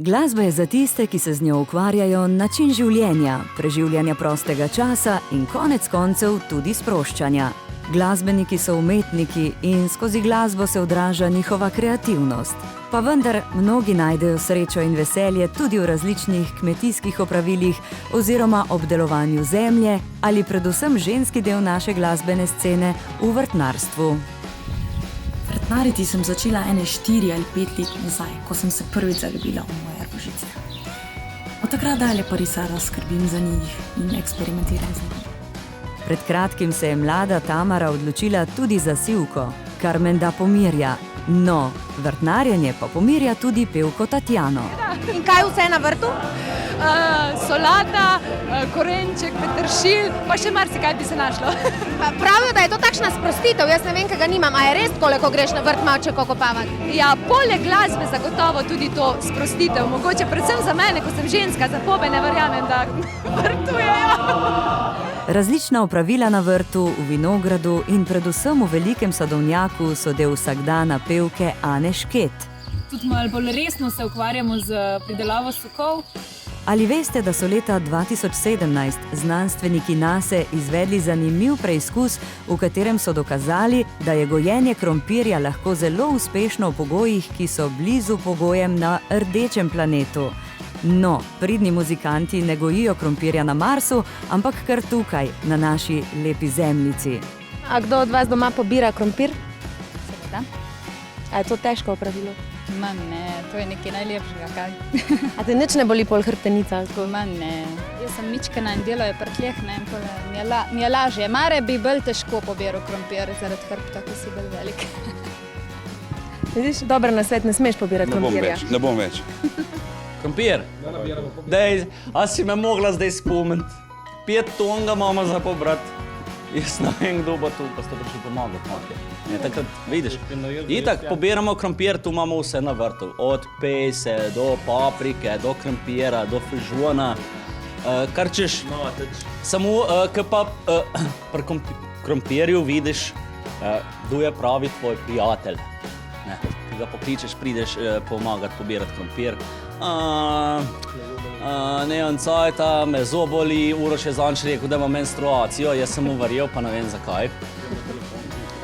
Glasba je za tiste, ki se z njo ukvarjajo, način življenja, preživljanja prostega časa in konec koncev tudi sproščanja. Glasbeniki so umetniki in skozi glasbo se odraža njihova kreativnost. Pa vendar mnogi najdejo srečo in veselje tudi v različnih kmetijskih opravilih oziroma obdelovanju zemlje ali predvsem ženski del naše glasbene scene v vrtnarstvu. Vrtnariti sem začela 4 ali 5 let nazaj, ko sem se prvič zaljubila v moje rožice. Od takrat dalje pa res rada skrbim za njih in eksperimentiram z njimi. Pred kratkim se je mlada Tamara odločila tudi za sivko, kar menda pomirja. No, vrtnarjenje pa pomirja tudi pevko Tatjano. In kaj vse na vrtu? Solata, korenček, peteršilj, pa še marsikaj bi se našlo. Pravijo, da je to takšna sprostitev, jaz ne vem, kaj ga nimam. A je res tako, ko greš na vrt malček okopavati? Ja, poleg glasbe zagotovo tudi to sprostitev. Mogoče predvsem za mene, ko sem ženska, za pobe ne verjamem, da vrtujejo. Različna opravila na vrtu, v vinogradu in predvsem v velikem sadovnjaku so del vsakdana pevke Ane Šket. Tudi malo bolj resno se ukvarjamo z pridelavo sokov. Ali veste, da so leta 2017 znanstveniki NASA izvedli zanimiv preizkus, v katerem so dokazali, da je gojenje krompirja lahko zelo uspešno v pogojih, ki so blizu pogojem na rdečem planetu. No, pridni muzikanti ne gojijo krompirja na Marsu, ampak kar tukaj, na naši lepi zemljici. A kdo od vas doma pobira krompir? Seveda. A je to težko opravilo? Ma ne, to je nekaj najlepšega, kaj? A te nič ne boli pol hrbtenica? Ma ne. Jaz sem mičkana in delo je prtleh, ne, mi je lažje. Mare bi bolj težko pobiral krompir zaradi hrbta, ko si bolj velik. Vidiš, dober nasvet, ne smeš pobirati krompirja. Ne bom več. Krompir? Dej, a si me mogla zdaj spomniti? 5 ton ga imamo za pobrat. Jaz ne vem, kdo bo tu, pa ste prišli pomagati. Takrat, vidiš, itak pobiramo krompir, tu imamo vse na vrtu. Od pejse, do paprike, do krompira, do fižona. Kar češ, samo, ko pa pri krompirju vidiš, kdo je pravi tvoj prijatelj. Ki ga pokličeš, prideš pomagati pobirati krompir. Ne vem, cajta, me zoboli, Uroš je zanč rekel, da ima menstruacijo, jaz sem mu verjel, pa ne vem zakaj.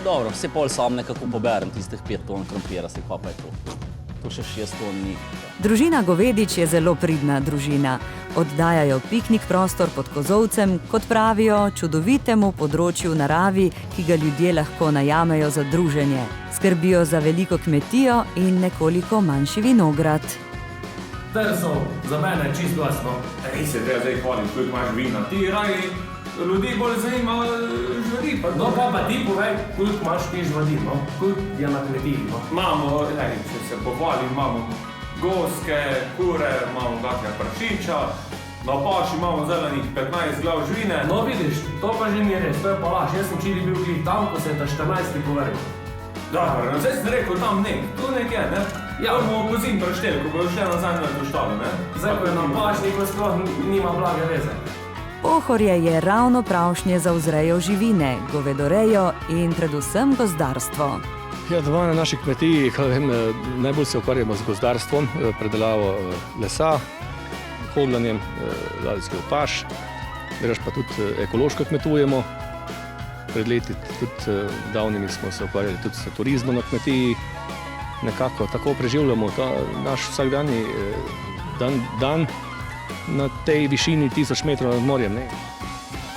Dobro, vse pol sam nekako poberem tistih 5 ton krompira, se pa je to. To še 6 ton ni. Družina Govedič je zelo pridna družina. Oddajajo piknik prostor pod kozolcem, kot pravijo, čudovitemu področju v naravi, ki ga ljudje lahko najamejo za druženje. Skrbijo za veliko kmetijo in nekoliko manjši vinograd. Ter so za mene čisto glasno. Res je, zdaj hvalim, koliko imaš vina. Ti raji ljudi bolj zanima živadi. No, kaj pa ti povej, koliko imaš ti živadi, no? Koliko je na kmetiji, no? Imamo, če se pohvalim, imamo goske, kure, imamo kakve prašiča, na paši imamo zelenih 15 glav živine. No, vidiš, to pa že ni res, to je pa laž. Jaz sem včeraj bil glih tam, ko se je ta 14. povrnil. Dobro, zdaj sem rekel tam tu nekje, ne? Ja, bomo pozim prešteli, ko bojo šle nazaj na to štalo, ne? Zdaj, ko je na pašniku, sploh nima blage veze. Pohorje je ravno pravšnje za vzrejo živine, govedorejo in predvsem gozdarstvo. Ja, doma na naši kmetiji, najbolj se ukvarjamo z gozdarstvom, predelavo lesa, hobljanjem ladijskih paš, drugače pa tudi ekološko kmetujemo. Pred leti, tudi davnimi smo se ukvarjali tudi s turizmom na kmetiji. Nekako tako preživljamo naš vsakdanji dan na tej višini 1000 metrov nad morjem.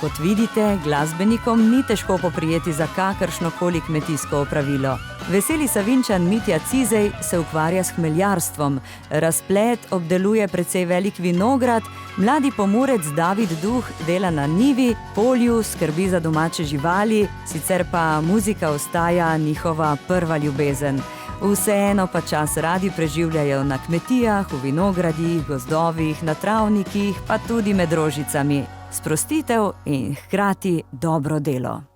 Kot vidite, glasbenikom ni težko poprijeti za kakršnokoli kmetijsko opravilo. Veseli Savinjčan Mitja Cizej se ukvarja s hmeljarstvom, razplet obdeluje precej velik vinograd, mladi Pomurec David Duh dela na njivi, polju, skrbi za domače živali, sicer pa muzika ostaja njihova prva ljubezen. Vseeno pa čas radi preživljajo na kmetijah, v vinogradih, gozdovih, na travnikih, pa tudi med rožicami. Sprostitev in hkrati dobro delo.